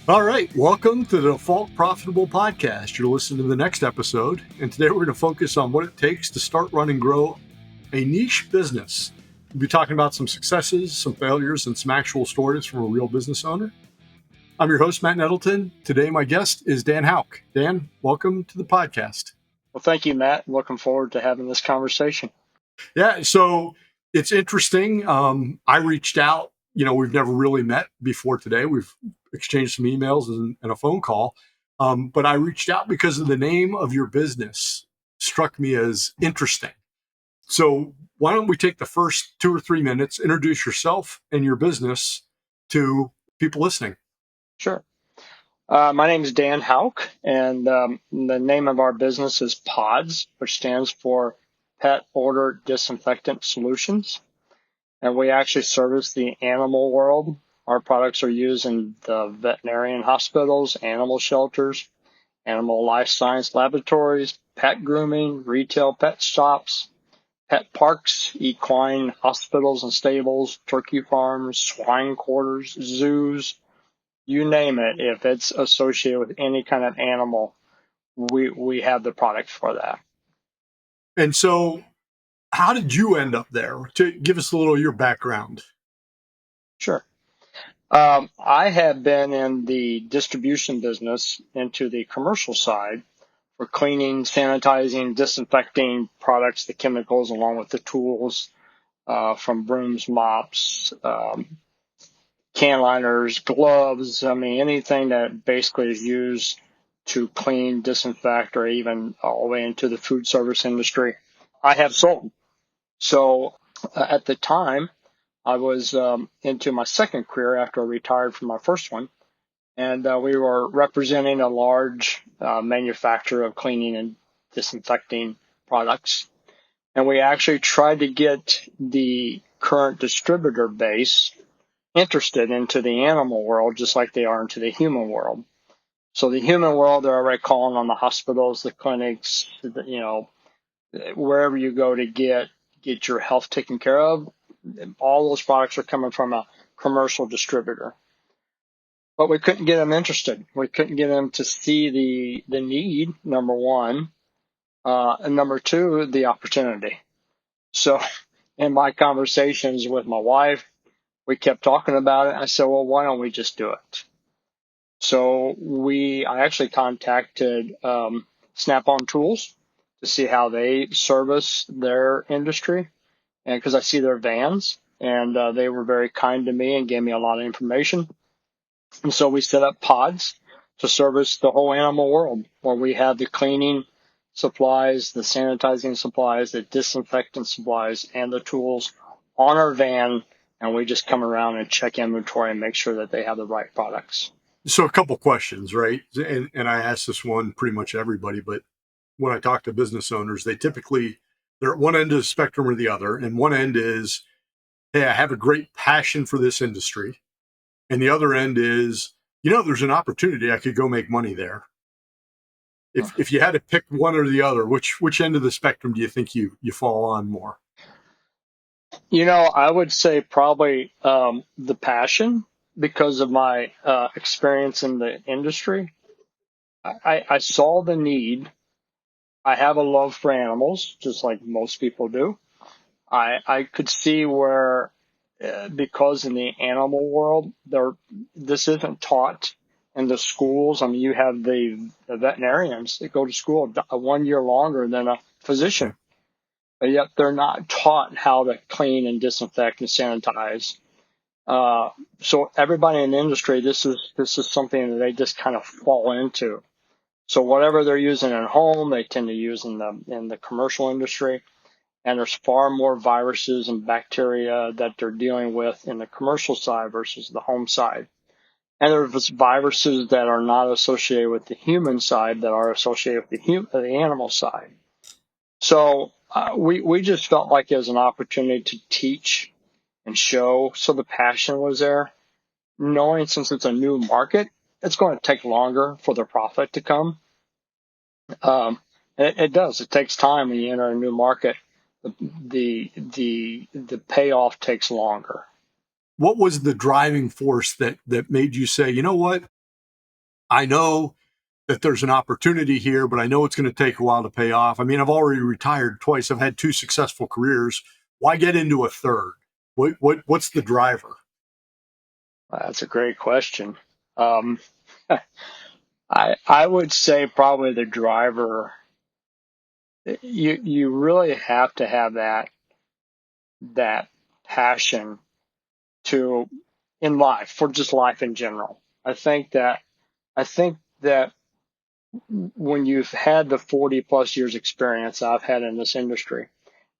All right, welcome to the Default Profitable Podcast. You're listening to the next episode, and today we're going to focus on what it takes to start, run, and grow a niche business. We'll be talking about some successes, some failures, and some actual stories from a real business owner. I'm your host, Matt Nettleton. Today, my guest is Dan Houk. Dan, welcome to the podcast. Well, thank you, Matt. Looking forward to having this conversation. Yeah, so it's interesting. I reached out. We've never really met before today. We've exchanged some emails and a phone call. But I reached out because of the name of your business struck me as interesting. So why don't we take the first 2 or 3 minutes, introduce yourself and your business to people listening? Sure. My name is Dan Houk, and the name of our business is PODS, which stands for Pet Order Disinfectant Solutions. And we actually service the animal world. Our products are used in the veterinarian hospitals, animal shelters, animal life science laboratories, pet grooming, retail pet shops, pet parks, equine hospitals and stables, turkey farms, swine quarters, zoos, you name it. If it's associated with any kind of animal, we have the product for that. And so how did you end up there? To give us a little of your background. Sure. I have been in the distribution business into the commercial side for cleaning, sanitizing, disinfecting products, the chemicals, along with the tools, from brooms, mops, can liners, gloves. I mean, anything that basically is used to clean, disinfect, or even all the way into the food service industry, I have sold. So at the time, I was into my second career after I retired from my first one, and we were representing a large manufacturer of cleaning and disinfecting products. And we actually tried to get the current distributor base interested into the animal world just like they are into the human world. So the human world, they're already calling on the hospitals, the clinics, wherever you go to get your health taken care of. All those products are coming from a commercial distributor. But we couldn't get them interested. We couldn't get them to see the need, number one, and number two, the opportunity. So in my conversations with my wife, we kept talking about it. I said, well, why don't we just do it? So I actually contacted Snap-on Tools to see how they service their industry, and because I see their vans, and they were very kind to me and gave me a lot of information. And so we set up pods to service the whole animal world, where we have the cleaning supplies, the sanitizing supplies, the disinfectant supplies, and the tools on our van, and we just come around and check inventory and make sure that they have the right products. So a couple questions, right? And I ask this one pretty much everybody, but when I talk to business owners, they're at one end of the spectrum or the other. And one end is, hey, I have a great passion for this industry. And the other end is, there's an opportunity. I could go make money there. If you had to pick one or the other, which end of the spectrum do you think you fall on more? I would say probably the passion, because of my experience in the industry. I saw the need. I have a love for animals, just like most people do. I could see where, because in the animal world, this isn't taught in the schools. I mean, you have the veterinarians that go to school 1 year longer than a physician, but yet they're not taught how to clean and disinfect and sanitize. So everybody in the industry, this is something that they just kind of fall into. So whatever they're using at home, they tend to use in the commercial industry. And there's far more viruses and bacteria that they're dealing with in the commercial side versus the home side. And there's viruses that are not associated with the human side that are associated with the animal side. So we just felt like it was an opportunity to teach and show. So the passion was there, knowing since it's a new market, it's going to take longer for the profit to come. It does. It takes time when you enter a new market. The payoff takes longer. What was the driving force that made you say, you know what? I know that there's an opportunity here, but I know it's going to take a while to pay off. I mean, I've already retired twice. I've had 2 successful careers. Why get into a third? What's the driver? That's a great question. Um, I would say probably the driver. You really have to have that passion to in life for just life in general. I think that when you've had the 40 plus years experience I've had in this industry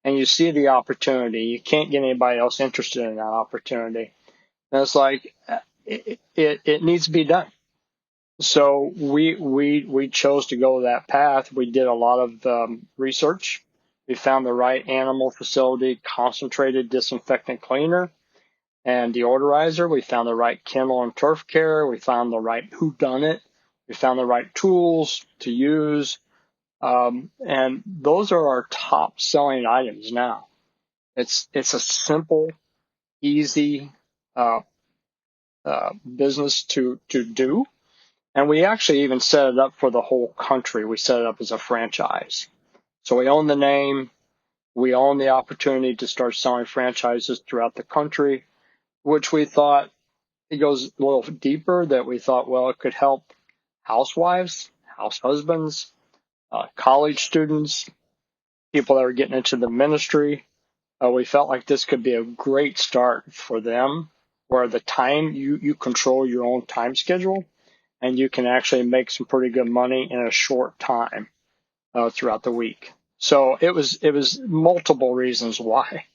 and you see the opportunity, you can't get anybody else interested in that opportunity. And it's like it needs to be done. So we chose to go that path. We did a lot of research. We found the right animal facility concentrated disinfectant cleaner and deodorizer. We found the right kennel and turf care. We found the right whodunit. We found the right tools to use. And those are our top selling items now. It's a simple, easy uh, business to do. And we actually even set it up for the whole country. We set it up as a franchise. So we own the name. We own the opportunity to start selling franchises throughout the country, which we thought it goes a little deeper that we thought, well, it could help housewives, house husbands, college students, people that are getting into the ministry. We felt like this could be a great start for them where the time you control your own time schedule and you can actually make some pretty good money in a short time throughout the week. So it was multiple reasons why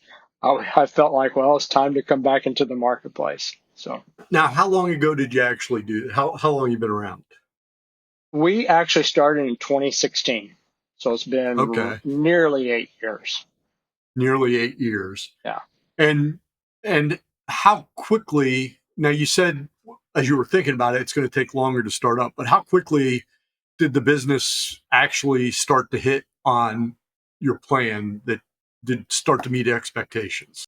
I felt like, well, it's time to come back into the marketplace. So Now, how long ago did you actually do? How long you been around? we actually started in 2016. So it's been Okay, nearly 8 years. nearly 8 years. Yeah. And and how quickly? Now, you said as you were thinking about it, it's going to take longer to start up. But how quickly did the business actually start to hit on your plan that did start to meet expectations?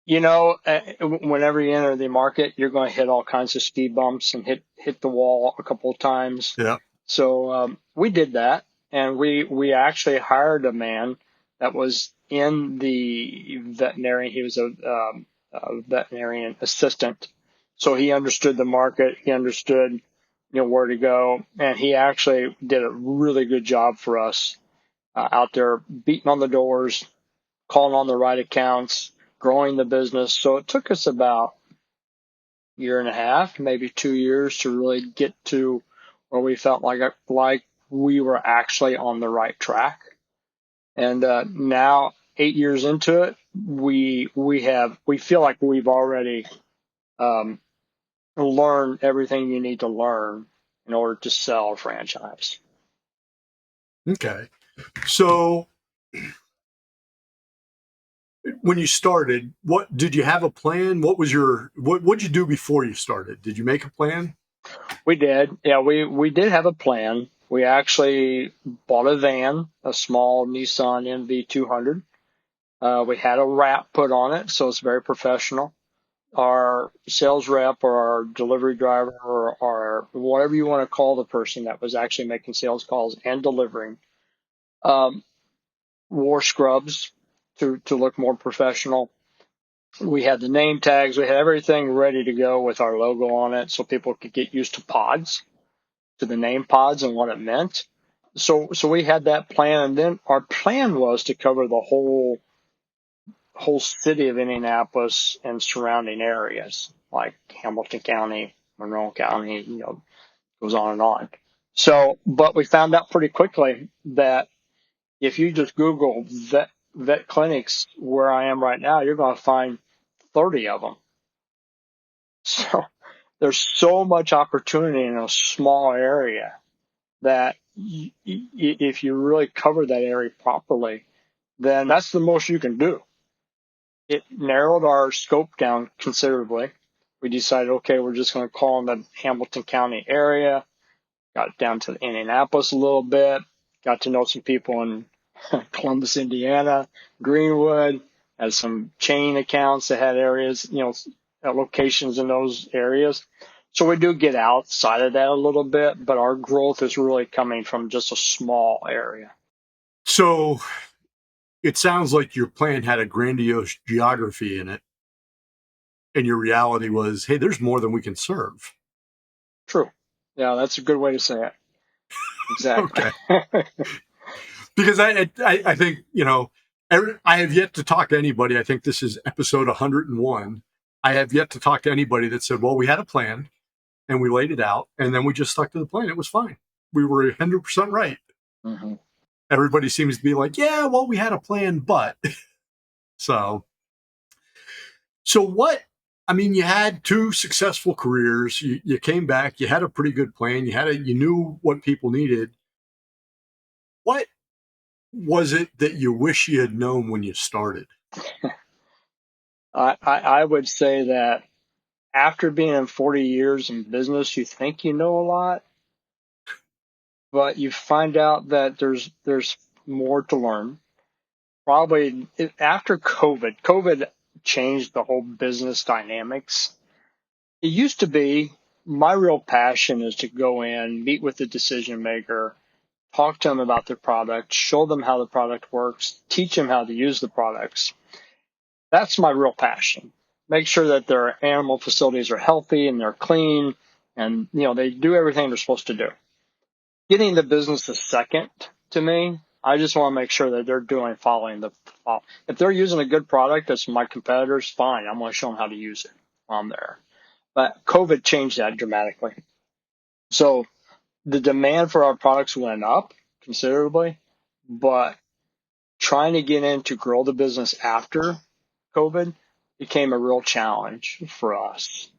Whenever you enter the market, you're going to hit all kinds of speed bumps and hit the wall a couple of times. Yeah. So we did that, and we actually hired a man that was in the veterinarian. He was a veterinarian assistant, so he understood the market. He understood where to go, and he actually did a really good job for us out there, beating on the doors, calling on the right accounts, growing the business. So it took us about a year and a half, maybe 2 years to really get to where we felt like we were actually on the right track. And now, 8 years into it, we feel like we've already um, learned everything you need to learn in order to sell a franchise. Okay. So when you started, what did you have a plan? What'd you do before you started? Did you make a plan? We did. Yeah, we did have a plan. We actually bought a van, a small Nissan NV200. We had a wrap put on it, so it's very professional. Our sales rep or our delivery driver or whatever you want to call the person that was actually making sales calls and delivering, um, wore scrubs to look more professional. We had the name tags. We had everything ready to go with our logo on it so people could get used to pods, to the name pods and what it meant. So we had that plan, and then our plan was to cover the whole city of Indianapolis and surrounding areas like Hamilton County, Monroe County, goes on and on. So, but we found out pretty quickly that if you just Google vet clinics where I am right now, you're going to find 30 of them. So there's so much opportunity in a small area that if you really cover that area properly, then that's the most you can do. It narrowed our scope down considerably. We decided, okay, we're just going to call in the Hamilton County area, got down to Indianapolis a little bit, got to know some people in Columbus, Indiana, Greenwood, had some chain accounts that had areas, locations in those areas. So we do get outside of that a little bit, but our growth is really coming from just a small area. So it sounds like your plan had a grandiose geography in it, and your reality was, hey, there's more than we can serve. True. Yeah, that's a good way to say it. Exactly. Okay. Because I think, I have yet to talk to anybody. I think this is episode 101. I have yet to talk to anybody that said, well, we had a plan and we laid it out and then we just stuck to the plan. It was fine. We were 100% right. Mm-hmm. Everybody seems to be like, yeah, well, we had a plan, but so what? I mean, you had 2 successful careers. You came back. You had a pretty good plan. You knew what people needed. What was it that you wish you had known when you started? I would say that after being in 40 years in business, you think you know a lot, but you find out that there's more to learn. Probably after COVID changed the whole business dynamics. It used to be my real passion is to go in, meet with the decision maker, talk to them about their product, show them how the product works, teach them how to use the products. That's my real passion. Make sure that their animal facilities are healthy and they're clean and they do everything they're supposed to do. Getting the business is second to me. I just want to make sure that they're following the. If they're using a good product that's my competitors, fine. I'm going to show them how to use it while I'm there. But COVID changed that dramatically. So the demand for our products went up considerably, but trying to get in to grow the business after COVID became a real challenge for us.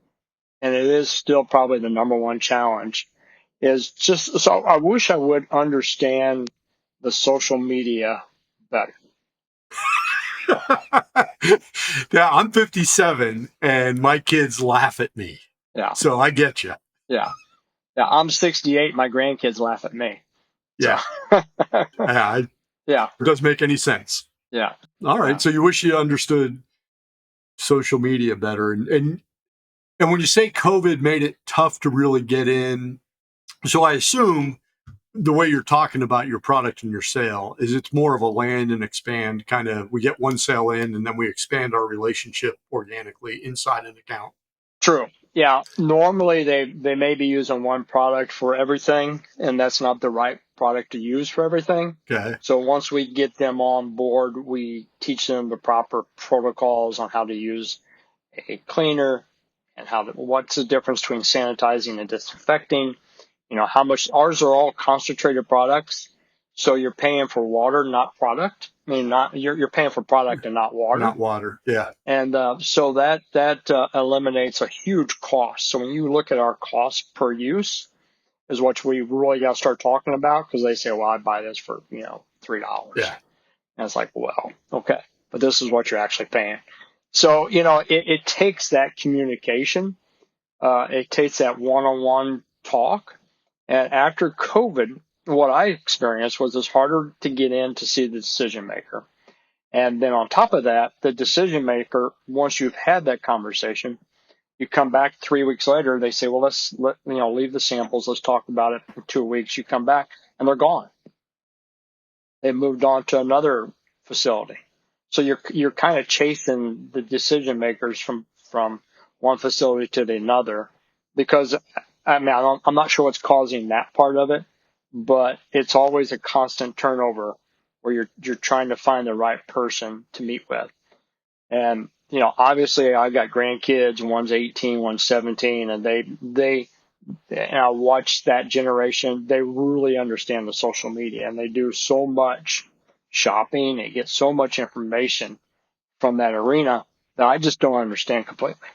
And it is still probably the number one challenge is just, so I wish I would understand the social media better. Yeah, I'm 57 and my kids laugh at me. Yeah. So I get you. Yeah. Yeah. I'm 68. My grandkids laugh at me. So, Yeah. Yeah. yeah. It doesn't make any sense. Yeah. All right. Yeah. So you wish you understood social media better. And when you say COVID made it tough to really get in, so I assume the way you're talking about your product and your sale is it's more of a land and expand kind of, we get one sale in and then we expand our relationship organically inside an account. True. Yeah. Normally they may be using one product for everything, and that's not the right product to use for everything. Okay. So once we get them on board, we teach them the proper protocols on how to use a cleaner and what's the difference between sanitizing and disinfecting. How much ours are all concentrated products. So you're paying for water, not product. I mean, not you're paying for product and not water. Not water. Yeah. And so that eliminates a huge cost. So when you look at our cost per use, is what we really got to start talking about, because they say, well, I buy this for $3. Yeah. And it's like, well, okay, but this is what you're actually paying. So it takes that communication, it takes that one-on-one talk. And after COVID, what I experienced was it's harder to get in to see the decision maker. And then on top of that, the decision maker, once you've had that conversation, you come back 3 weeks later, they say, well, let's leave the samples. Let's talk about it in 2 weeks. You come back and they're gone. They moved on to another facility. So you're kind of chasing the decision makers from one facility to the another, because I mean, I'm not sure what's causing that part of it, but it's always a constant turnover where you're trying to find the right person to meet with. And obviously I've got grandkids, one's 18, one's 17, and they and I watch that generation. They really understand the social media, and they do so much shopping. They get so much information from that arena that I just don't understand completely.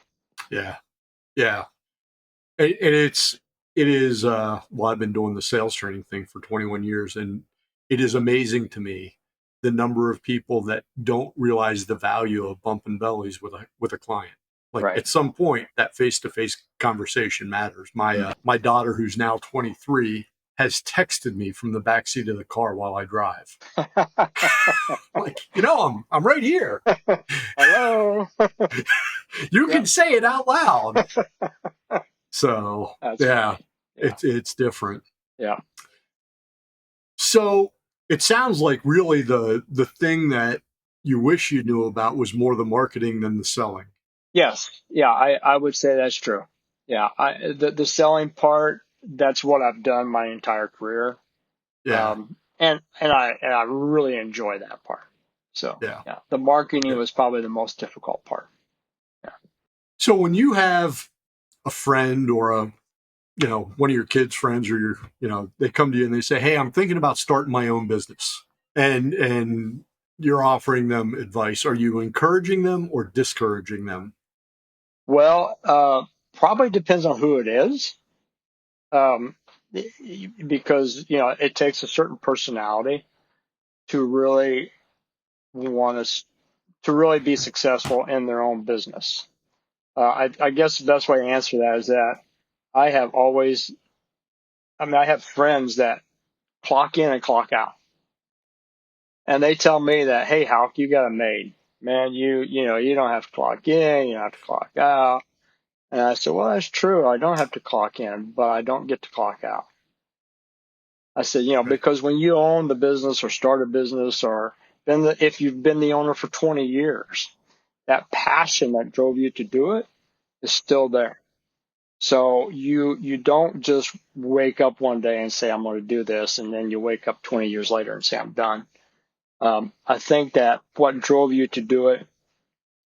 Yeah. Yeah. And it is, well, I've been doing the sales training thing for 21 years, and it is amazing to me the number of people that don't realize the value of bumping bellies with a client. Like Right. at some point, that face-to-face conversation matters. My daughter, who's now 23, has texted me from the backseat of the car while I drive. Like, I'm right here. Hello. You can say it out loud. So That's yeah, funny. Yeah. it's different. Yeah. So it sounds like really the thing that you wish you knew about was more the marketing than the selling. Yes. Yeah. I would say that's true. Yeah. The selling part, that's what I've done my entire career. Yeah, And I really enjoy that part. So yeah, yeah, the marketing yeah. was probably the most difficult part. Yeah. So when you have a friend or a one of your kids' friends or they come to you and they say, "Hey, I'm thinking about starting my own business," and you're offering them advice. Are you encouraging them or discouraging them? Well, probably depends on who it is. Um, because, it takes a certain personality to really want to really be successful in their own business. I guess the best way to answer that is that I have always, I have friends that clock in and clock out. And they tell me that, hey, Houk, you got a maid. Man, you don't have to clock in, you don't have to clock out. And I said, well, that's true. I don't have to clock in, but I don't get to clock out. I said, Right. because when you own the business or start a business or if you've been the owner for 20 years, that passion that drove you to do it is still there. So you don't just wake up one day and say, I'm going to do this. And then you wake up 20 years later and say, I'm done. I think that what drove you to do it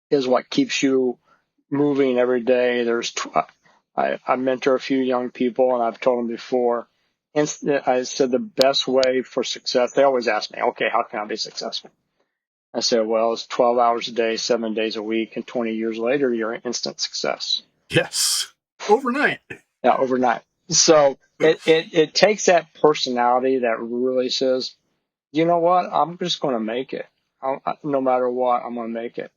is what keeps you moving every day. I mentor a few young people, and I've told them before. I said the best way for success. They always ask me, "Okay, how can I be successful?" I said, "Well, it's 12 hours a day, 7 days a week, and 20 years later, you're an instant success." Yes, overnight. Yeah, overnight. So it takes that personality that really says, "You know what? I'm just going to make it. No matter what, I'm going to make it."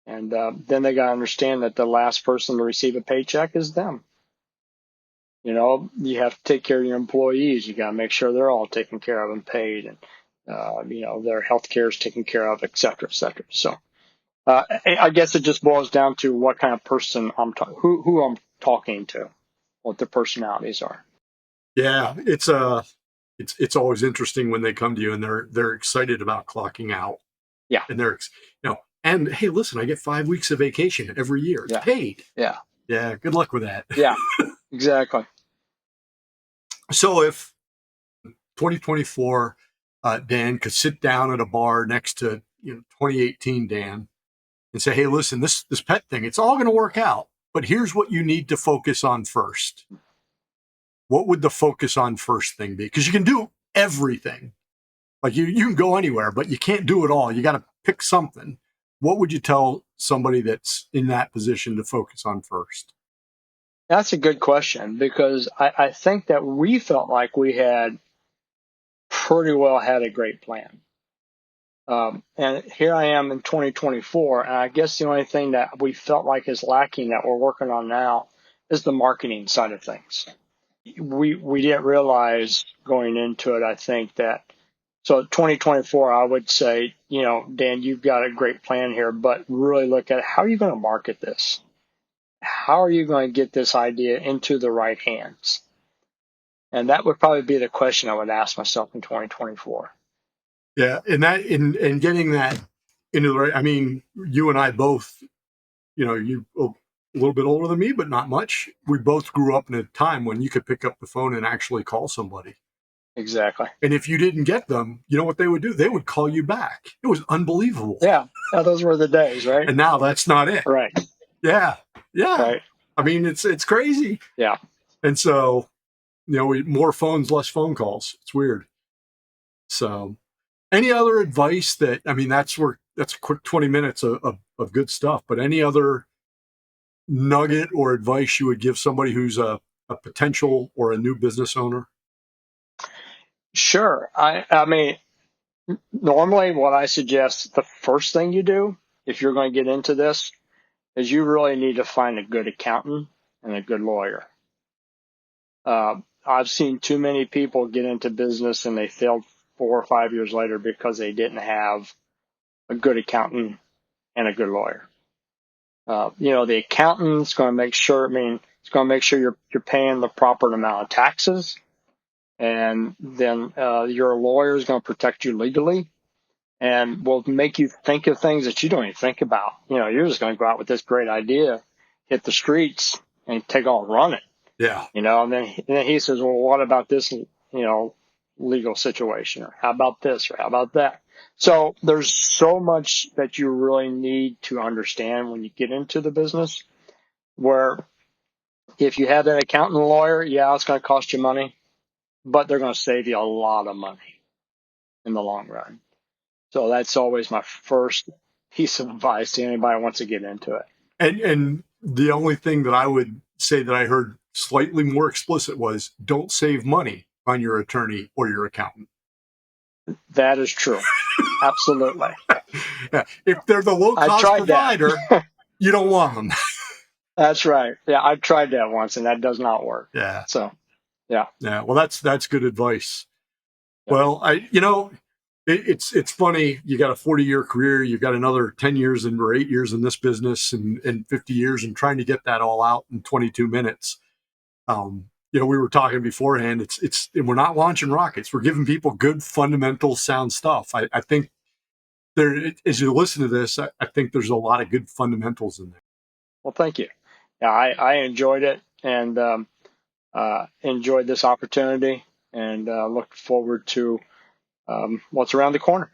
And then they got to understand that the last person to receive a paycheck is them. You have to take care of your employees. You got to make sure they're all taken care of and paid, and their health care is taken care of, et cetera, et cetera. So I guess it just boils down to what kind of person who I'm talking to, what their personalities are. Yeah, it's always interesting when they come to you and they're excited about clocking out Yeah, and and hey, listen, I get 5 weeks of vacation every year. It's yeah, paid. yeah, Yeah, good luck with that. yeah, exactly. So if 2024 Dan could sit down at a bar next to 2018 Dan and say, "Hey, listen, this pet thing, it's all going to work out, but here's what you need to focus on first." What would the focus on first thing be? Because you can do everything. Like you can go anywhere, but you can't do it all. You got to pick something. What would you tell somebody that's in that position to focus on first? That's a good question because I think that we felt like we had pretty well had a great plan. And here I am in 2024, and I guess the only thing that we felt like is lacking that we're working on now is the marketing side of things. We didn't realize going into it, I think that so 2024, I would say, Dan, you've got a great plan here, but really look at how are you going to market this? How are you going to get this idea into the right hands? And that would probably be the question I would ask myself in 2024. Yeah, and that in getting that into the right. I mean, you and I both, you a little bit older than me, but not much. We both grew up in a time when you could pick up the phone and actually call somebody. Exactly. And if you didn't get them, you know what they would do? They would call you back. It was unbelievable. Yeah. Those were the days, right? And now that's not it. Right. Yeah. Yeah. Right. I mean, it's crazy. Yeah. And so, more phones, less phone calls. It's weird. So, any other advice I mean, that's a quick 20 minutes of good stuff, but any other nugget or advice you would give somebody who's a potential or a new business owner? Sure. I mean, normally what I suggest the first thing you do if you're going to get into this is you really need to find a good accountant and a good lawyer. I've seen too many people get into business and they failed 4 or 5 years later because they didn't have a good accountant and a good lawyer. The accountant's going to make sure, It's going to make sure you're paying the proper amount of taxes, and then your lawyer is going to protect you legally, and will make you think of things that you don't even think about. You're just going to go out with this great idea, hit the streets, and take off running. Yeah. And then he says, well, what about this, legal situation? Or how about this? Or how about that? So there's so much that you really need to understand when you get into the business, where if you have an accountant and lawyer, yeah, it's going to cost you money, but they're going to save you a lot of money in the long run. So that's always my first piece of advice to anybody who wants to get into it. And the only thing that I would say that I heard slightly more explicit was, don't save money on your attorney or your accountant. That is true. Absolutely. Yeah. If they're the low-cost provider, you don't want them. That's right. Yeah, I've tried that once, and that does not work. Yeah. So, yeah. Yeah. Well, that's good advice. Yeah. Well, it's funny. You got a 40-year career. You've got another 10 years or 8 years in this business, and 50 years, and trying to get that all out in 22 minutes. We were talking beforehand. We're not launching rockets. We're giving people good, fundamental, sound stuff. I think as you listen to this, I think there's a lot of good fundamentals in there. Well, thank you. Yeah, I enjoyed it, and enjoyed this opportunity, and look forward to what's around the corner.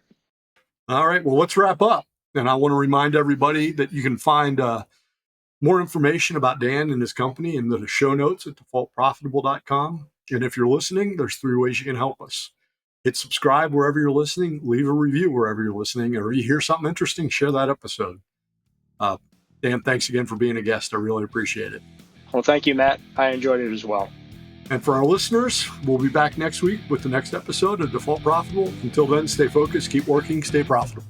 All right. Well, let's wrap up. And I want to remind everybody that you can find more information about Dan and his company in the show notes at defaultprofitable.com. And if you're listening, there's 3 ways you can help us. Hit subscribe wherever you're listening, leave a review wherever you're listening, or you hear something interesting, share that episode. Dan, thanks again for being a guest. I really appreciate it. Well, thank you, Matt. I enjoyed it as well. And for our listeners, we'll be back next week with the next episode of Default Profitable. Until then, stay focused, keep working, stay profitable.